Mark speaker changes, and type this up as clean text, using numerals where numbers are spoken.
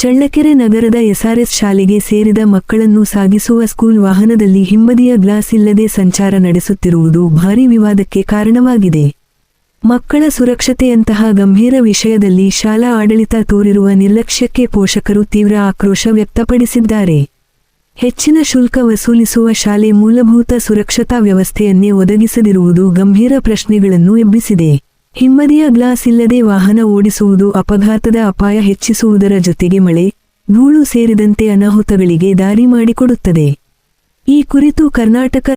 Speaker 1: ಚಳ್ಳಕೆರೆ ನಗರದ ಎಸ್ಆರ್ಎಸ್ ಶಾಲೆಗೆ ಸೇರಿದ ಮಕ್ಕಳನ್ನು ಸಾಗಿಸುವ ಸ್ಕೂಲ್ ವಾಹನದಲ್ಲಿ ಹಿಂಬದಿಯ ಗ್ಲಾಸ್ ಇಲ್ಲದೆ ಸಂಚಾರ ನಡೆಸುತ್ತಿರುವುದು ಭಾರೀ ವಿವಾದಕ್ಕೆ ಕಾರಣವಾಗಿದೆ. ಮಕ್ಕಳ ಸುರಕ್ಷತೆಯಂತಹ ಗಂಭೀರ ವಿಷಯದಲ್ಲಿ ಶಾಲಾ ಆಡಳಿತ ತೋರಿರುವ ನಿರ್ಲಕ್ಷ್ಯಕ್ಕೆ ಪೋಷಕರು ತೀವ್ರ ಆಕ್ರೋಶ ವ್ಯಕ್ತಪಡಿಸಿದ್ದಾರೆ. ಹೆಚ್ಚಿನ ಶುಲ್ಕ ವಸೂಲಿಸುವ ಶಾಲೆ ಮೂಲಭೂತ ಸುರಕ್ಷತಾ ವ್ಯವಸ್ಥೆಯನ್ನೇ ಒದಗಿಸದಿರುವುದು ಗಂಭೀರ ಪ್ರಶ್ನೆಗಳನ್ನು ಎಬ್ಬಿಸಿದೆ. ಹಿಂಬದಿಯ ಗ್ಲಾಸ್ ಇಲ್ಲದೆ ವಾಹನ ಓಡಿಸುವುದು ಅಪಘಾತದ ಅಪಾಯ ಹೆಚ್ಚಿಸುವುದರ ಜೊತೆಗೆ ಮಳೆ, ಧೂಳು ಸೇರಿದಂತೆ ಅನಾಹುತಗಳಿಗೆ ದಾರಿ ಮಾಡಿಕೊಡುತ್ತದೆ. ಈ ಕುರಿತು ಕರ್ನಾಟಕ